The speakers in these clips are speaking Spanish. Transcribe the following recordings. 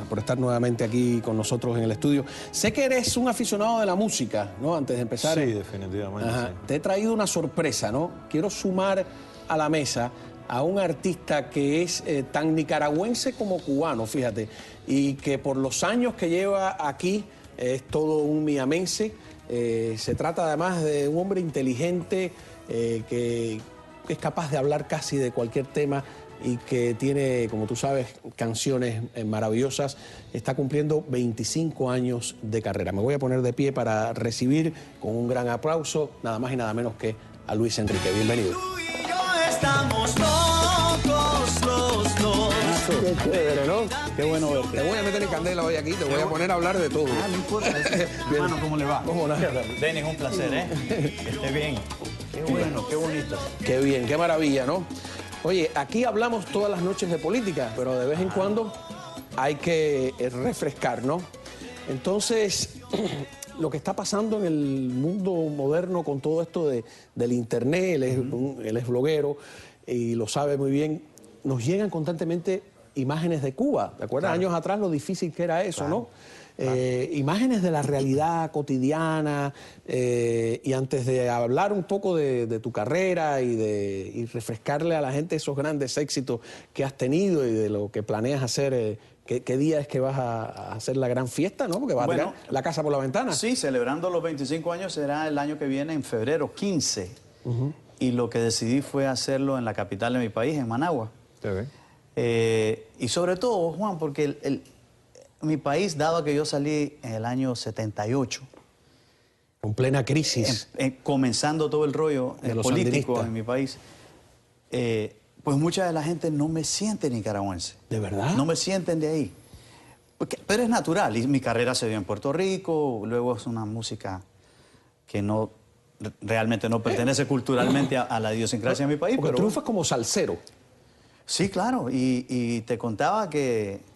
por estar nuevamente aquí con nosotros en el estudio. Sé que eres un aficionado de la música, ¿no? Antes de empezar. Sí, definitivamente. Sí. Te he traído una sorpresa, ¿no? Quiero sumar a la mesa a un artista que es tan nicaragüense como cubano, fíjate, y que por los años que lleva aquí es todo un miamense. Se trata además de un hombre inteligente que es capaz de hablar casi de cualquier tema y que tiene, como tú sabes, canciones maravillosas. Está cumpliendo 25 años de carrera. Me voy a poner de pie para recibir con un gran aplauso nada más y nada menos que a Luis Enrique. Bienvenido. Tú y yo estamos locos los dos. Qué chévere, ¿no? Qué bueno verte. Te voy a meter en candela hoy aquí, te voy a poner a hablar de todo. No importa. Hermano, ¿cómo le va? ¿Cómo no? Denis, un placer, ¿eh? Que esté bien. Qué bueno, qué bonito. Qué bien, qué maravilla, ¿no? Oye, aquí hablamos todas las noches de política, pero de vez en cuando hay que refrescar, ¿no? Entonces, lo que está pasando en el mundo moderno con todo esto del internet, él es bloguero y lo sabe muy bien, nos llegan constantemente imágenes de Cuba. ¿Te acuerdas? Claro. Años atrás lo difícil que era eso, Claro. ¿no? Imágenes de la realidad cotidiana, y antes de hablar un poco de tu carrera y refrescarle a la gente esos grandes éxitos que has tenido y de lo que planeas hacer, ¿qué día es que vas a hacer la gran fiesta, no? Porque vas a tirar la casa por la ventana. Sí, celebrando los 25 años será el año que viene, en febrero 15. Y lo que decidí fue hacerlo en la capital de mi país, en Managua. Y sobre todo, Juan, porque mi país, dado que yo salí en el año 78, Con plena crisis. comenzando todo el rollo De los político sandinistas. en mi país, pues mucha de la gente no me siente nicaragüense. ¿De verdad? No me sienten de ahí. Pero es natural, y mi carrera se dio en Puerto Rico, luego es una música que realmente no pertenece culturalmente a la idiosincrasia de mi país. Porque Pero triunfas como salsero. sí, claro, y te contaba que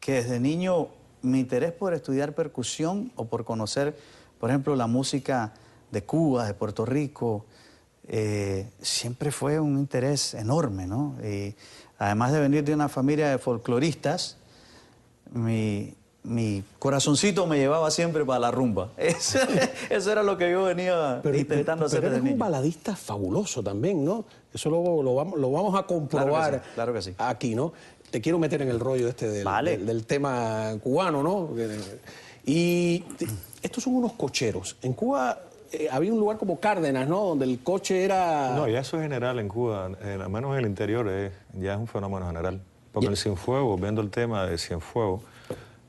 desde niño mi interés por estudiar percusión o por conocer, por ejemplo, la música de Cuba, de Puerto Rico, siempre fue un interés enorme, ¿no? Y además de venir de una familia de folcloristas, mi corazoncito me llevaba siempre para la rumba. Eso era lo que yo venía intentando hacer pero desde eres un niño. baladista fabuloso también, ¿no? Eso luego lo vamos a comprobar Claro que sí. aquí, ¿no? Te quiero meter en el rollo Vale. del tema cubano, ¿no? Estos son unos cocheros. En Cuba había un lugar como Cárdenas, ¿no? Donde el coche era... No, ya eso es general en Cuba, al menos en el interior ya es un fenómeno general. Porque el Cienfuegos, viendo el tema de Cienfuegos,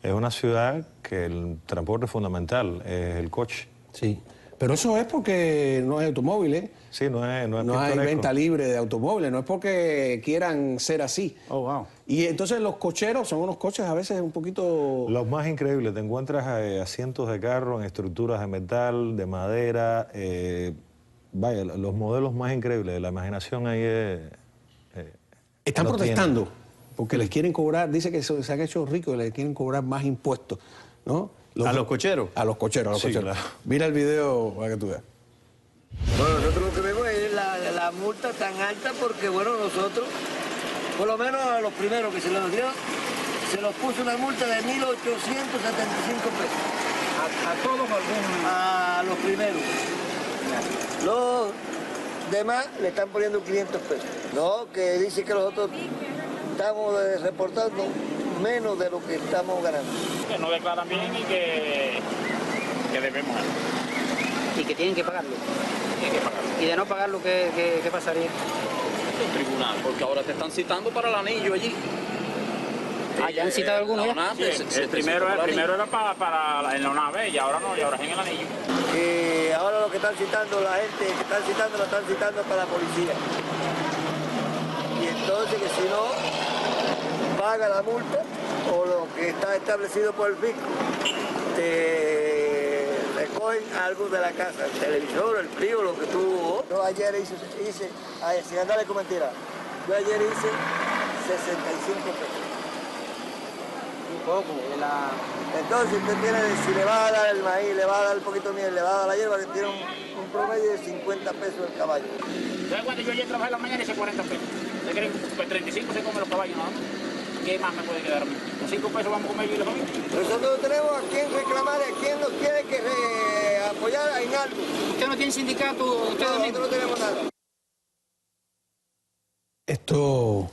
es una ciudad que el transporte fundamental es el coche. Sí. Pero eso es porque no es automóvil, ¿eh? Sí, no es No hay pintoresco. venta libre de automóviles, no es porque quieran ser así. Oh, wow. Y entonces los cocheros son unos coches a veces un poquito... Los más increíbles, te encuentras asientos de carro en estructuras de metal, de madera, vaya, los modelos más increíbles de la imaginación ahí Están los protestando porque les quieren cobrar, dice que se han hecho ricos y les quieren cobrar más impuestos, ¿no? ¿A los cocheros? A los cocheros, a los Sí, cocheros. claro. Mira el video para que tú veas. Bueno, nosotros lo que vemos es la multa tan alta porque, bueno, nosotros, por lo menos a los primeros que se los dio, se nos puso una multa de 1.875 pesos. ¿A todos algunos? A los primeros. Los demás le están poniendo 500 pesos. No, que dice que nosotros estamos reportando menos de lo que estamos ganando. Que no declaran bien y que debemos hacer. Y que tienen que pagarlo. Tienen que pagar. Y de no pagarlo, ¿qué pasaría? Es un tribunal, porque ahora te están citando para el anillo allí. Ah, ¿ya han citado alguno ya? Sí, el primero era para en la nave y ahora no, y ahora es en el anillo. Que ahora lo que están citando, la gente que están citando, lo están citando para la policía. Y entonces que si no paga la multa o lo que está establecido por el fisco, te recogen algo de la casa, el televisor, el frío, lo que tú... Yo ayer hice sin andarle con mentira, yo ayer hice 65 pesos. Un poco. Entonces usted tiene, si le va a dar el maíz, le va a dar un poquito de miel, le va a dar la hierba, que tiene un promedio de 50 pesos el caballo. ¿Sabes cuando yo ayer trabajé en la mañana hice 40 pesos? ¿Se creen? Pues 35 se comen los caballos nada más. ¿qué más me puede quedar a mí? Con 5 pesos vamos a comer yo y la familia. Nosotros tenemos a quien reclamar, a quien nos tiene que apoyar en algo. ¿Usted no tiene sindicato? ¿Usted No, mismo? nosotros no tenemos nada. Esto,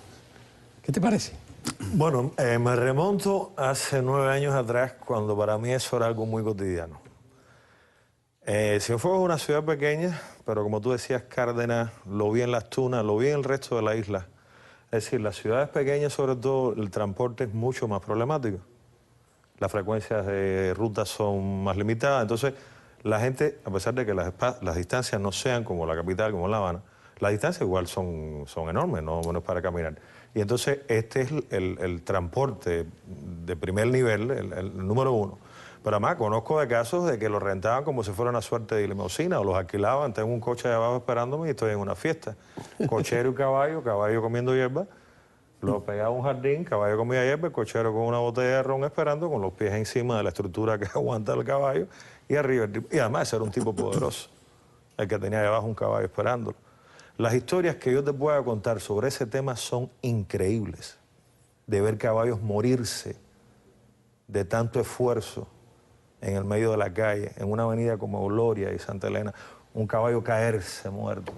¿qué te parece? Bueno, me remonto hace 9 años atrás, cuando para mí eso era algo muy cotidiano. Cienfuegos es una ciudad pequeña, pero como tú decías, Cárdenas, lo vi en Las Tunas, lo vi en el resto de la isla. Es decir, las ciudades pequeñas, sobre todo, el transporte es mucho más problemático. Las frecuencias de rutas son más limitadas, entonces la gente, a pesar de que las distancias no sean como la capital, como La Habana, las distancias igual son enormes, no es para caminar. Y entonces este es el transporte de primer nivel, el número 1. Pero además conozco de casos de que los rentaban como si fuera una suerte de limusina o los alquilaban. Tengo un coche de abajo esperándome y estoy en una fiesta. Cochero y caballo comiendo hierba. Lo pegaba a un jardín, caballo comía hierba, el cochero con una botella de ron esperando, con los pies encima de la estructura que aguanta el caballo y arriba el tipo. Y además era un tipo poderoso, el que tenía debajo un caballo esperándolo. Las historias que yo te pueda contar sobre ese tema son increíbles. De ver caballos morirse de tanto esfuerzo en el medio de la calle, en una avenida como Gloria y Santa Elena, un caballo caerse muerto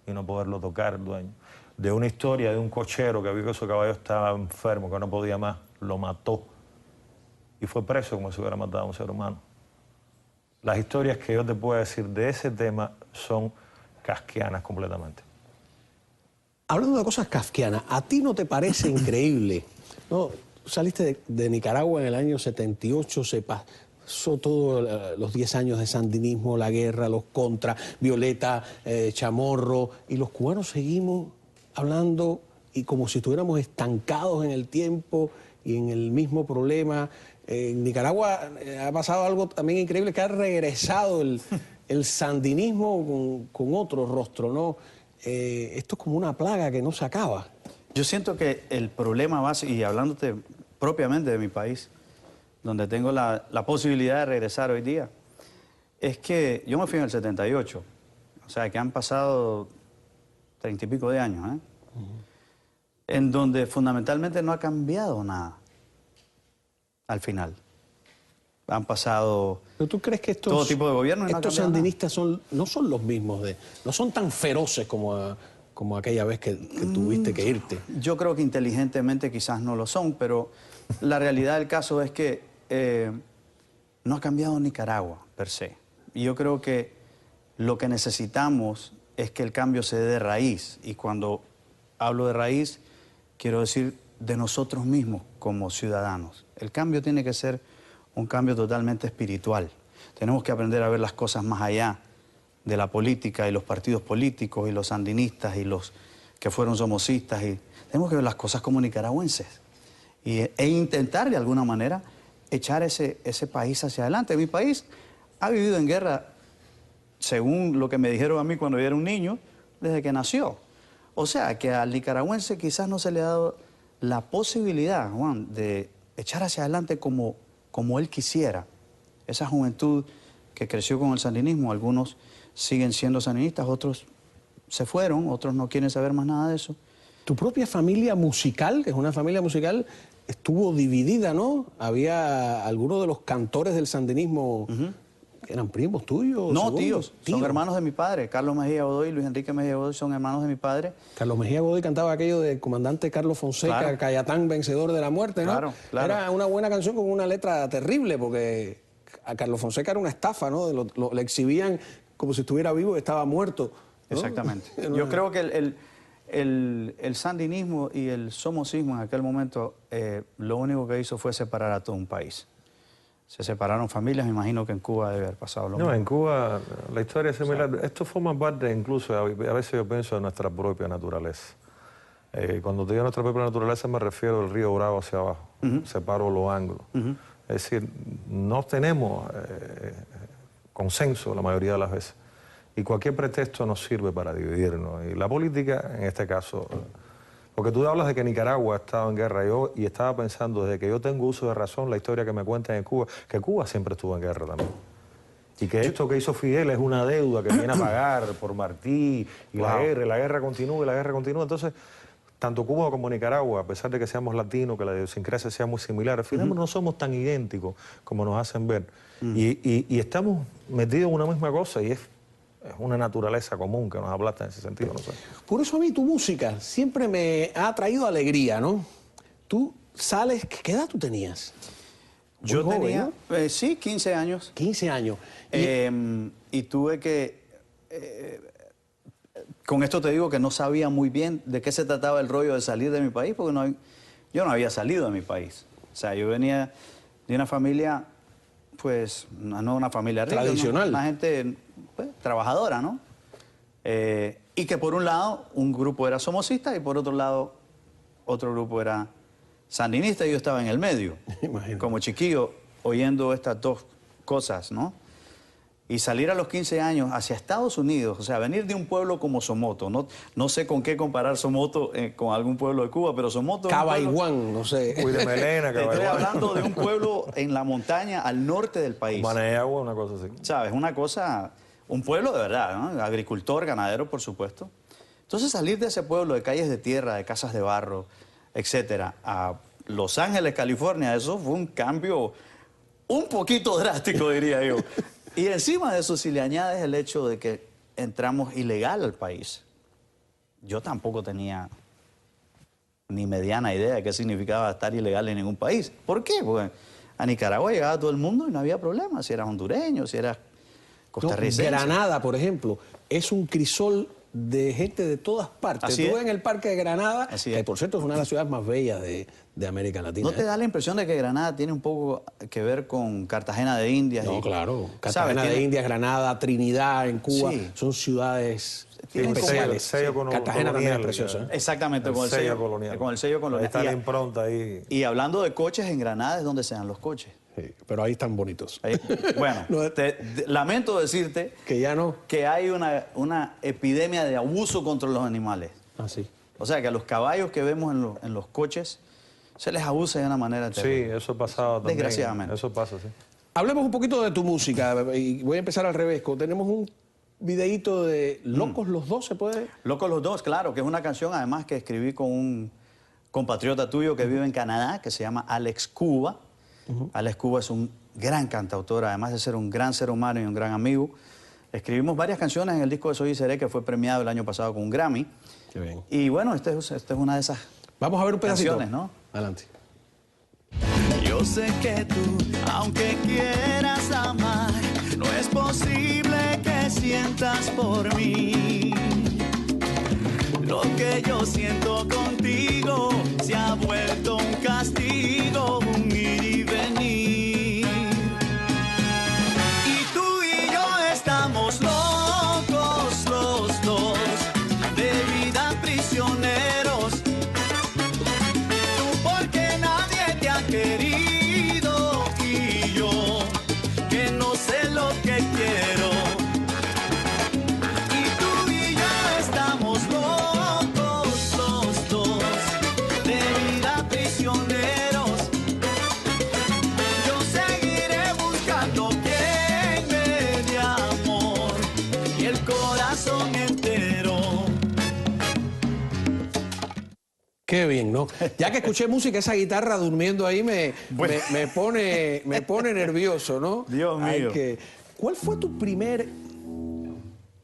y no poderlo tocar el dueño. De una historia de un cochero que vio que su caballo estaba enfermo, que no podía más, lo mató y fue preso como si hubiera matado a un ser humano. Las historias que yo te puedo decir de ese tema son kafkianas completamente. Hablando de cosas kafkianas, ¿a ti no te parece increíble? No, saliste de Nicaragua en el año 78, se pasó todos los 10 años de sandinismo, la guerra, los contras, Violeta, Chamorro, y los cubanos seguimos hablando y como si estuviéramos estancados en el tiempo y en el mismo problema. En Nicaragua ha pasado algo también increíble, que ha regresado el sandinismo con otro rostro, ¿no? Esto es como una plaga que no se acaba. Yo siento que el problema base, y hablándote propiamente de mi país, donde tengo la posibilidad de regresar hoy día, es que yo me fui en el 78, o sea que han pasado 30 y pico de años, en donde fundamentalmente no ha cambiado nada al final. Han pasado ¿Pero tú crees que todo tipo de gobierno y no ha estos cambiado sandinistas no son los mismos, no son tan feroces como aquella vez que tuviste que irte? Yo creo que inteligentemente quizás no lo son, pero la realidad del caso es que no ha cambiado Nicaragua per se. Y yo creo que lo que necesitamos es que el cambio se dé de raíz. Y cuando hablo de raíz, quiero decir de nosotros mismos como ciudadanos. El cambio tiene que ser un cambio totalmente espiritual. Tenemos que aprender a ver las cosas más allá de la política y los partidos políticos y los sandinistas y los que fueron somocistas. Y tenemos que ver las cosas como nicaragüenses e intentar de alguna manera echar ese país hacia adelante. Mi país ha vivido en guerra, según lo que me dijeron a mí cuando yo era un niño, desde que nació. O sea, que al nicaragüense quizás no se le ha dado la posibilidad, Juan, de echar hacia adelante como él quisiera. Esa juventud que creció con el sandinismo, algunos siguen siendo sandinistas, otros se fueron, otros no quieren saber más nada de eso. Tu propia familia musical, que es una familia musical, estuvo dividida, ¿no? Había algunos de los cantores del sandinismo que eran primos tuyos. No, tíos, son hermanos de mi padre. Carlos Mejía Godoy y Luis Enrique Mejía Godoy son hermanos de mi padre. Carlos Mejía Godoy cantaba aquello del comandante Carlos Fonseca, Claro. Cayatán, vencedor de la muerte, ¿no? Claro, claro. Era una buena canción con una letra terrible, porque a Carlos Fonseca era una estafa, ¿no? Le exhibían como si estuviera vivo y estaba muerto, ¿no? Exactamente. Yo creo que el sandinismo y el somocismo en aquel momento lo único que hizo fue separar a todo un país. Se separaron familias, me imagino que en Cuba debe haber pasado lo mismo. No, en Cuba la historia es similar. Esto forma parte incluso, a veces yo pienso, de nuestra propia naturaleza. Cuando te digo nuestra propia naturaleza me refiero al río Bravo hacia abajo. Separo los ángulos. Es decir, no tenemos consenso la mayoría de las veces. Y cualquier pretexto nos sirve para dividirnos. Y la política, en este caso, porque tú hablas de que Nicaragua ha estado en guerra. Y estaba pensando, desde que yo tengo uso de razón, la historia que me cuentan en Cuba, que Cuba siempre estuvo en guerra también. Y que esto que hizo Fidel es una deuda que viene a pagar por Martí, y la guerra continúa, y la guerra continúa. Entonces, tanto Cuba como Nicaragua, a pesar de que seamos latinos, que la idiosincrasia sea muy similar, al final no somos tan idénticos como nos hacen ver. Y estamos metidos en una misma cosa y es una naturaleza común que nos aplasta en ese sentido, no sé. Por eso a mí tu música siempre me ha traído alegría, ¿no? Tú sales, ¿qué edad tú tenías? Muy Yo joven, tenía, ¿no? sí, 15 años. 15 años. Y tuve que... con esto te digo que no sabía muy bien de qué se trataba el rollo de salir de mi país, porque yo no había salido de mi país. O sea, yo venía de una familia, pues, no una familia rica. Tradicional. Una gente, pues, trabajadora, ¿no? Y que por un lado, un grupo era somocista y por otro lado, otro grupo era sandinista y yo estaba en el medio. Imagínate. Como chiquillo, oyendo estas dos cosas, ¿no? Y salir a los 15 años hacia Estados Unidos, o sea, venir de un pueblo como Somoto, no sé con qué comparar Somoto con algún pueblo de Cuba, pero Somoto... es un pueblo- Cabaiguán, no sé. Uy, de Melena, Te estoy Cabaiguán. hablando de un pueblo en la montaña al norte del país. Manayagua, una cosa así. ¿Sabes? Una cosa, un pueblo de verdad, ¿no? Agricultor, ganadero, por supuesto. Entonces salir de ese pueblo de calles de tierra, de casas de barro, etcétera, a Los Ángeles, California, eso fue un cambio un poquito drástico, diría yo. Y encima de eso, si le añades el hecho de que entramos ilegal al país, yo tampoco tenía ni mediana idea de qué significaba estar ilegal en ningún país. ¿Por qué? Porque a Nicaragua llegaba todo el mundo y no había problema, si eras hondureño, si eras No, costarricense. Granada, por ejemplo, es un crisol de gente de todas partes. Así Tú es. en el Parque de Granada, Así que es. por cierto es una de las ciudades más bellas de América Latina. ¿No te ¿eh? da la impresión de que Granada tiene un poco que ver con Cartagena de Indias? No, y- claro. ¿sabes? Cartagena de Tiene- Indias, Granada, Trinidad en Cuba, Sí. son ciudades Tienen como especiales. el sello Cartagena también es precioso. ¿eh? Exactamente, con el sello colonial. Con el sello colonial. Ahí está la Y- impronta ahí. Y hablando de coches, en Granada es donde se dan los coches. Sí, pero ahí están bonitos. Ahí- bueno, No, lamento decirte que ya no. que hay una epidemia de abuso contra los animales. Ah, sí. O sea, que a los caballos que vemos en los coches se les abusa de una manera Sí, terrible. eso pasaba también. Desgraciadamente. Eso pasa, sí. Hablemos un poquito de tu música y voy a empezar al revés. Tenemos un videíto de Locos los Dos, ¿se puede? Locos los Dos, claro, que es una canción además que escribí con un compatriota tuyo que vive en Canadá, que se llama Alex Cuba. Alex Cuba es un gran cantautor, además de ser un gran ser humano y un gran amigo. Escribimos varias canciones en el disco de Soy y Seré, que fue premiado el año pasado con un Grammy. Qué bien. Y bueno, esta es una de esas Vamos a ver un pedacito. canciones, ¿no? Adelante. Yo sé que tú, aunque quieras amar, no es posible que sientas por mí. Lo que yo siento contigo se ha vuelto un castigo, un ir y venir. Y tú y yo estamos locos los dos, de vida prisioneros. Tú porque nadie te ha querido y yo que no sé lo que quiero. Y tú y yo estamos locos los dos, de vida prisioneros. Yo seguiré buscando quien me dé amor y el corazón entero. Qué bien, ¿no? Ya que escuché música, esa guitarra durmiendo ahí me pone nervioso, ¿no? Dios Hay mío. ¿Cuál fue tu primer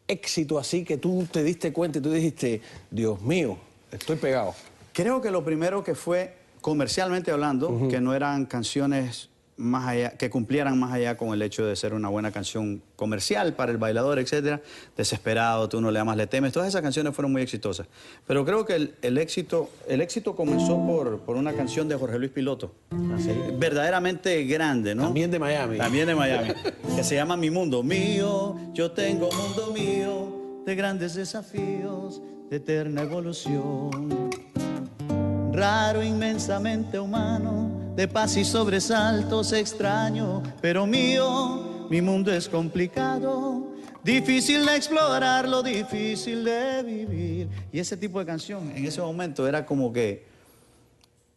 éxito así que tú te diste cuenta y tú dijiste, Dios mío, estoy pegado? Creo que lo primero que fue, comercialmente hablando, que no eran canciones más allá, que cumplieran más allá con el hecho de ser una buena canción comercial para el bailador, etcétera. Desesperado, Tú no le amas, le temes. Todas esas canciones fueron muy exitosas. Pero creo que el éxito comenzó por una canción de Jorge Luis Piloto. Verdaderamente grande, ¿no? También de Miami. También de Miami. Que se llama Mi Mundo Mío. Yo tengo mundo mío de grandes desafíos, de eterna evolución. Raro, inmensamente humano, de paz y sobresaltos extraño, pero mío, mi mundo es complicado, difícil de explorarlo, difícil de vivir. Y ese tipo de canción en ese momento era como que,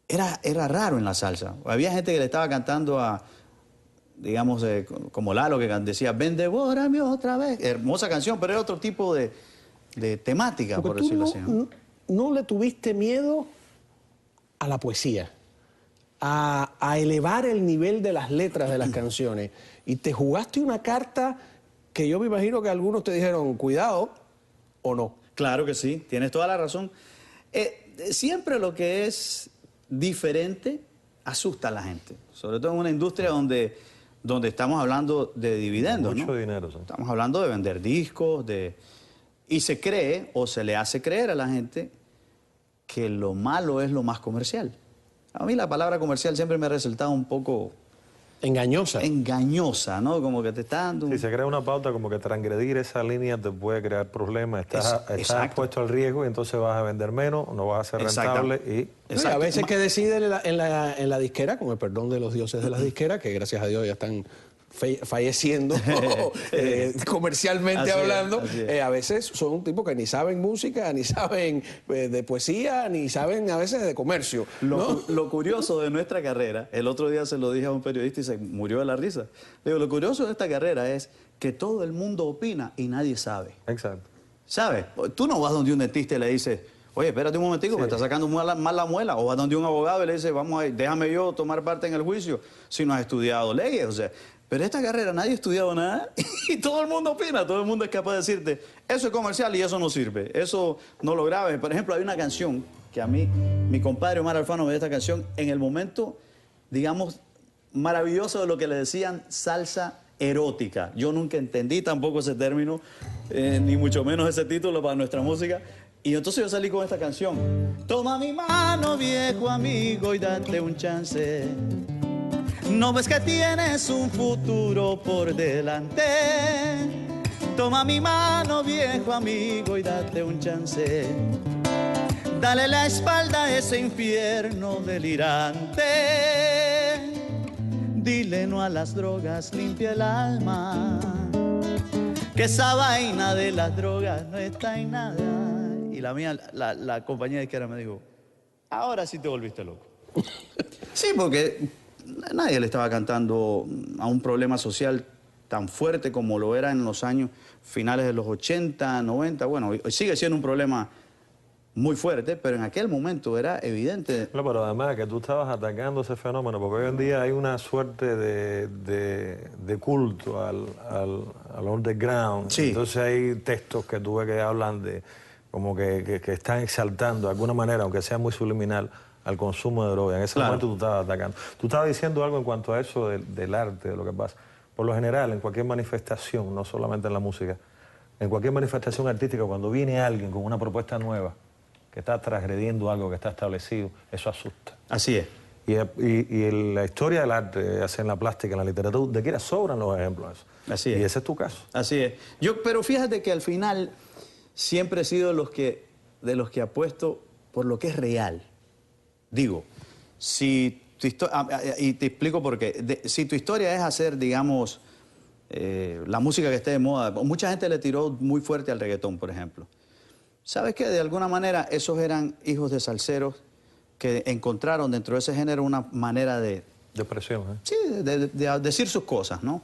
era raro en la salsa. Había gente que le estaba cantando a, digamos, como Lalo, que decía, ven, devórame otra vez. Hermosa canción, pero era otro tipo de temática, Porque por tú decirlo no, así, ¿no? no le tuviste miedo a la poesía, a elevar el nivel de las letras de las canciones, y te jugaste una carta que yo me imagino que algunos te dijeron, cuidado, o no. Claro que sí, tienes toda la razón. Siempre lo que es diferente asusta a la gente, sobre todo en una industria donde estamos hablando de dividendos, Mucho ¿no? dinero, sí. Estamos hablando de vender discos, y se cree o se le hace creer a la gente que lo malo es lo más comercial. A mí la palabra comercial siempre me ha resultado un poco Engañosa. engañosa, ¿no? Como que te está dando un... Si se crea una pauta como que transgredir esa línea te puede crear problemas, estás Exacto. expuesto al riesgo y entonces vas a vender menos, no vas a ser rentable y... Sí, a veces que deciden en la disquera, con el perdón de los dioses de la disquera, que gracias a Dios ya están falleciendo comercialmente Así es, hablando, así es. a veces son un tipo que ni saben música, ni saben de poesía, ni saben a veces de comercio, ¿no? Lo curioso de nuestra carrera, el otro día se lo dije a un periodista y se murió de la risa. Le digo, lo curioso de esta carrera es que todo el mundo opina y nadie sabe. Exacto. ¿Sabes? Tú no vas donde un dentista y le dices, oye, espérate un momentico, me está sacando mal la muela. O vas donde un abogado y le dices, vamos a ir, déjame yo tomar parte en el juicio si no has estudiado leyes. O sea, pero esta carrera nadie ha estudiado nada y todo el mundo opina, todo el mundo es capaz de decirte, eso es comercial y eso no sirve, eso no lo grabes. Por ejemplo, hay una canción que a mí, mi compadre Omar Alfano ve esta canción en el momento, digamos, maravilloso de lo que le decían salsa erótica. Yo nunca entendí tampoco ese término, ni mucho menos ese título para nuestra música. Y entonces yo salí con esta canción. Toma mi mano, viejo amigo, y date un chance. No ves que tienes un futuro por delante. Toma mi mano, viejo amigo, y date un chance. Dale la espalda a ese infierno delirante. Dile no a las drogas, limpia el alma. Que esa vaina de las drogas no está en nada. Y la mía, la compañía de izquierda me dijo, ahora sí te volviste loco. Sí, porque nadie le estaba cantando a un problema social tan fuerte como lo era en los años finales de los 80, 90. Bueno, sigue siendo un problema muy fuerte, pero en aquel momento era evidente. No, pero además que tú estabas atacando ese fenómeno, porque hoy en día hay una suerte de culto al underground. Sí. Entonces hay textos que tú ves que hablan de, como que están exaltando de alguna manera, aunque sea muy subliminal, al consumo de droga. En ese momento tú estabas atacando. Tú estabas diciendo algo en cuanto a eso del arte, de lo que pasa. Por lo general, en cualquier manifestación, no solamente en la música, en cualquier manifestación artística, cuando viene alguien con una propuesta nueva, que está transgrediendo algo que está establecido, eso asusta. Así es. Y en la historia del arte, ya sea en la plástica, en la literatura, de quiera sobran los ejemplos de eso. Así es. Y ese es tu caso. Así es. Pero fíjate que al final siempre he sido de los que apuesto por lo que es real. Digo, si tu y te explico por qué. Si tu historia es hacer, digamos, la música que esté de moda, mucha gente le tiró muy fuerte al reggaetón, por ejemplo. ¿Sabes qué? De alguna manera esos eran hijos de salseros que encontraron dentro de ese género una manera de... Depresión, ¿eh? Sí, de decir sus cosas, ¿no?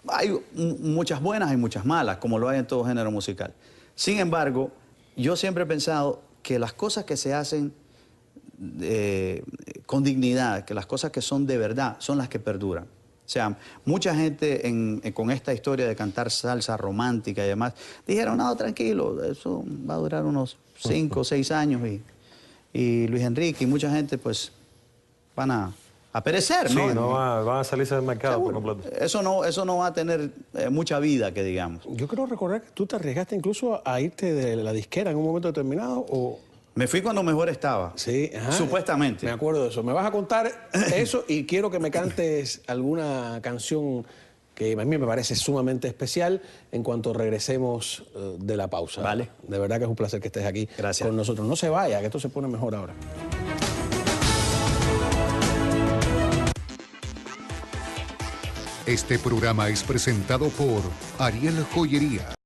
Hay muchas buenas y muchas malas, como lo hay en todo género musical. Sin embargo, yo siempre he pensado que las cosas que se hacen con dignidad, que las cosas que son de verdad, son las que perduran. O sea, mucha gente con esta historia de cantar salsa romántica y demás, dijeron, no, tranquilo, eso va a durar unos 5 o 6 años y Luis Enrique y mucha gente pues van a perecer, ¿no? Sí, van a salirse del mercado por completo. Eso no va a tener mucha vida, que digamos. Yo creo recordar que tú te arriesgaste incluso a irte de la disquera en un momento determinado, o... Me fui cuando mejor estaba. Sí, ajá. Supuestamente. Me acuerdo de eso. Me vas a contar eso y quiero que me cantes alguna canción que a mí me parece sumamente especial en cuanto regresemos de la pausa. Vale. De verdad que es un placer que estés aquí Gracias. con nosotros. No se vaya, que esto se pone mejor ahora. Este programa es presentado por Ariel Joyería.